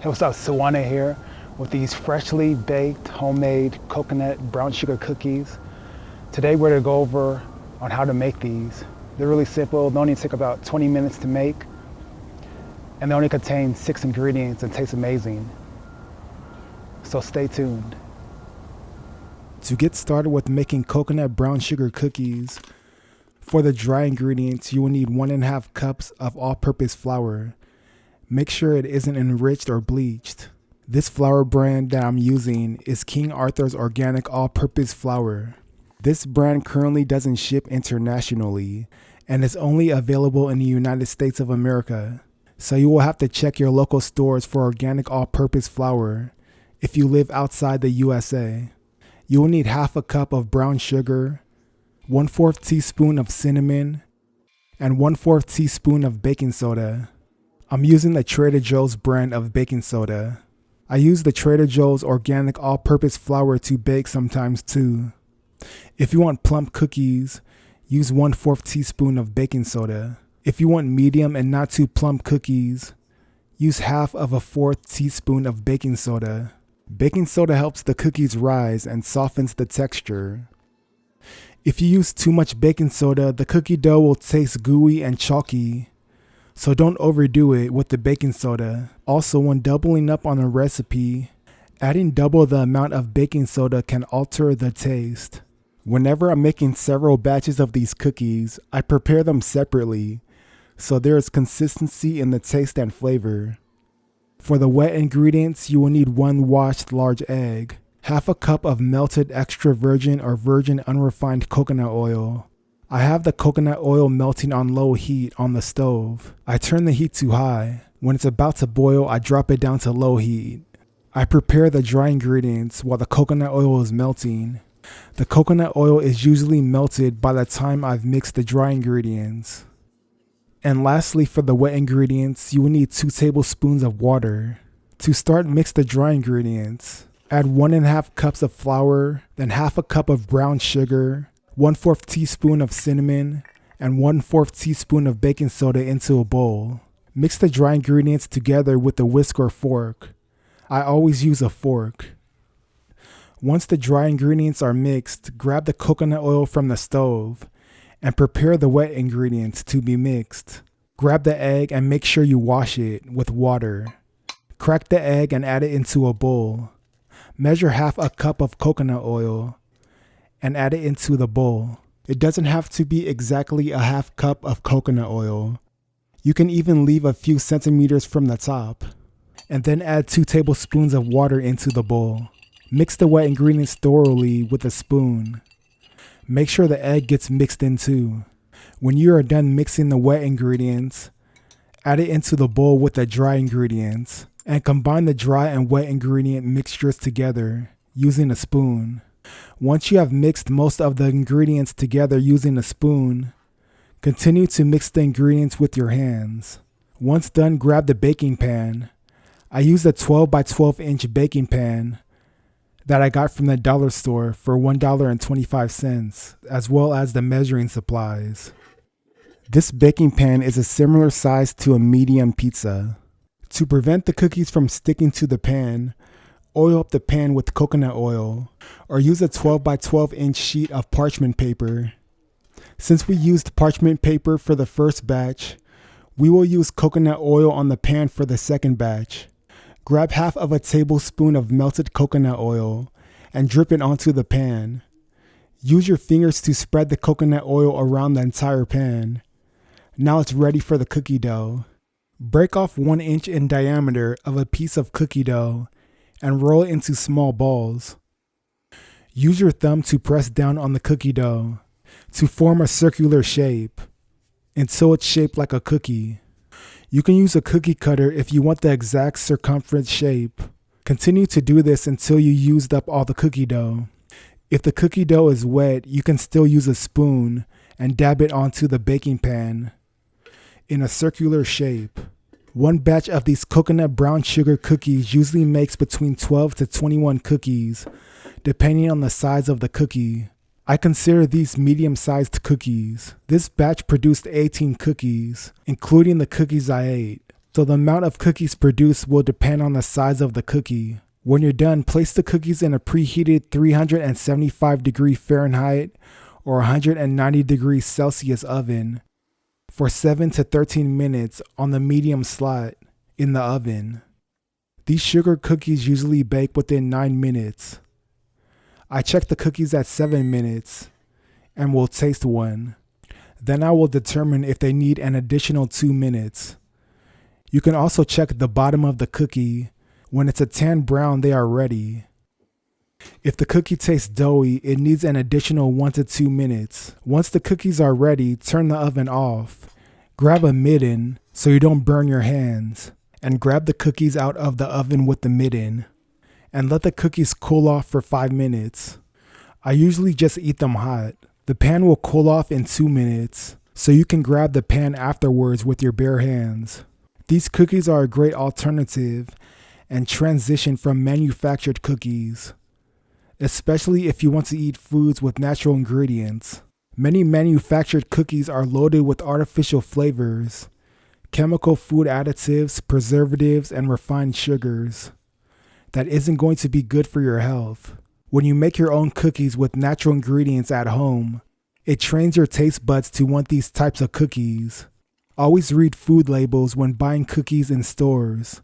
Hey, what's up? Sawana here with these freshly baked homemade coconut brown sugar cookies. Today we're going to go over on how to make these. They're really simple. They only take about 20 minutes to make, and they only contain 6 ingredients and taste amazing. So stay tuned. To get started with making coconut brown sugar cookies, for the dry ingredients you will need 1.5 cups of all-purpose flour. Make sure it isn't enriched or bleached. This flour brand that I'm using is King Arthur's Organic All-Purpose Flour. This brand currently doesn't ship internationally and is only available in the United States of America. So you will have to check your local stores for organic all-purpose flour if you live outside the USA. You will need 1/2 cup of brown sugar, 1/4 teaspoon of cinnamon, and 1/4 teaspoon of baking soda. I'm using the Trader Joe's brand of baking soda. I use the Trader Joe's organic all-purpose flour to bake sometimes too. If you want plump cookies, use 1/4 teaspoon of baking soda. If you want medium and not too plump cookies, use 1/4 teaspoon of baking soda. Baking soda helps the cookies rise and softens the texture. If you use too much baking soda, the cookie dough will taste gooey and chalky. So don't overdo it with the baking soda. Also, when doubling up on a recipe, adding double the amount of baking soda can alter the taste. Whenever I'm making several batches of these cookies, I prepare them separately, so there is consistency in the taste and flavor. For the wet ingredients, you will need 1 washed large egg, 1/2 cup of melted extra virgin or virgin unrefined coconut oil. I have the coconut oil melting on low heat on the stove. I turn the heat to high. When it's about to boil, I drop it down to low heat. I prepare the dry ingredients while the coconut oil is melting. The coconut oil is usually melted by the time I've mixed the dry ingredients. And lastly, for the wet ingredients, you will need 2 tablespoons of water. To start, mix the dry ingredients. Add 1.5 cups of flour, then 1/2 cup of brown sugar, 1/4 teaspoon of cinnamon, and 1/4 teaspoon of baking soda into a bowl. Mix the dry ingredients together with a whisk or fork. I always use a fork. Once the dry ingredients are mixed, grab the coconut oil from the stove and prepare the wet ingredients to be mixed. Grab the egg and make sure you wash it with water. Crack the egg and add it into a bowl. Measure 1/2 cup of coconut oil and add it into the bowl. It doesn't have to be exactly 1/2 cup of coconut oil. You can even leave a few centimeters from the top. And then add 2 tablespoons of water into the bowl. Mix the wet ingredients thoroughly with a spoon. Make sure the egg gets mixed in too. When you are done mixing the wet ingredients, add it into the bowl with the dry ingredients and combine the dry and wet ingredient mixtures together using a spoon. Once you have mixed most of the ingredients together using a spoon, continue to mix the ingredients with your hands. Once done, grab the baking pan. I use a 12 by 12 inch baking pan that I got from the dollar store for $1.25, as well as the measuring supplies. This baking pan is a similar size to a medium pizza. To prevent the cookies from sticking to the pan, oil up the pan with coconut oil, or use a 12 by 12 inch sheet of parchment paper. Since we used parchment paper for the first batch, we will use coconut oil on the pan for the second batch. Grab 1/2 tablespoon of melted coconut oil and drip it onto the pan. Use your fingers to spread the coconut oil around the entire pan. Now it's ready for the cookie dough. Break off 1 inch in diameter of a piece of cookie dough and roll it into small balls. Use your thumb to press down on the cookie dough to form a circular shape until it's shaped like a cookie. You can use a cookie cutter if you want the exact circumference shape. Continue to do this until you used up all the cookie dough. If the cookie dough is wet, you can still use a spoon and dab it onto the baking pan in a circular shape. One batch of these coconut brown sugar cookies usually makes between 12 to 21 cookies, depending on the size of the cookie. I consider these medium-sized cookies. This batch produced 18 cookies, including the cookies I ate. So the amount of cookies produced will depend on the size of the cookie. When you're done, place the cookies in a preheated 375 degree Fahrenheit or 190 degrees Celsius oven for 7 to 13 minutes on the medium slot in the oven. These sugar cookies usually bake within 9 minutes. I check the cookies at 7 minutes and will taste one. Then I will determine if they need an additional 2 minutes. You can also check the bottom of the cookie. When it's a tan brown, they are ready. If the cookie tastes doughy, it needs an additional 1 to 2 minutes. Once the cookies are ready, turn the oven off. Grab a mitten so you don't burn your hands, and grab the cookies out of the oven with the mitten, and let the cookies cool off for 5 minutes. I usually just eat them hot. The pan will cool off in 2 minutes, so you can grab the pan afterwards with your bare hands. These cookies are a great alternative and transition from manufactured cookies, especially if you want to eat foods with natural ingredients. Many manufactured cookies are loaded with artificial flavors, chemical food additives, preservatives, and refined sugars that isn't going to be good for your health. When you make your own cookies with natural ingredients at home, it trains your taste buds to want these types of cookies. Always read food labels when buying cookies in stores,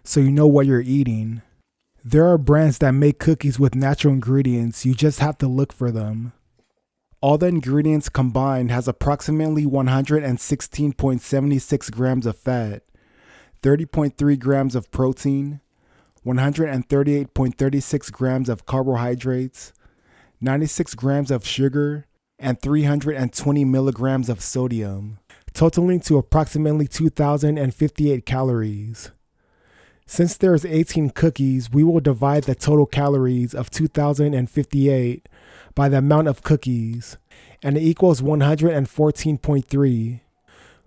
so you know what you're eating. There are brands that make cookies with natural ingredients, you just have to look for them. All the ingredients combined has approximately 116.76 grams of fat, 30.3 grams of protein, 138.36 grams of carbohydrates, 96 grams of sugar, and 320 milligrams of sodium, totaling to approximately 2,058 calories. Since there's 18 cookies, we will divide the total calories of 2,058 by the amount of cookies, and it equals 114.3.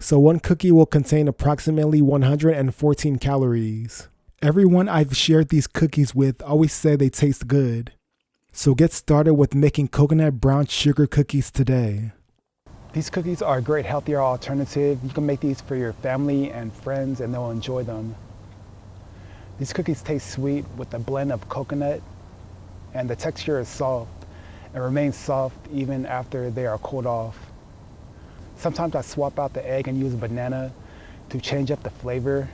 So one cookie will contain approximately 114 calories. Everyone I've shared these cookies with always say they taste good. So get started with making coconut brown sugar cookies today. These cookies are a great healthier alternative. You can make these for your family and friends and they'll enjoy them. These cookies taste sweet with a blend of coconut, and the texture is soft and remains soft even after they are cooled off. Sometimes I swap out the egg and use a banana to change up the flavor.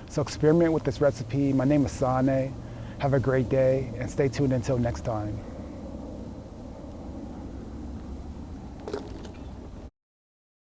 So experiment with this recipe. My name is Sane. Have a great day and stay tuned until next time.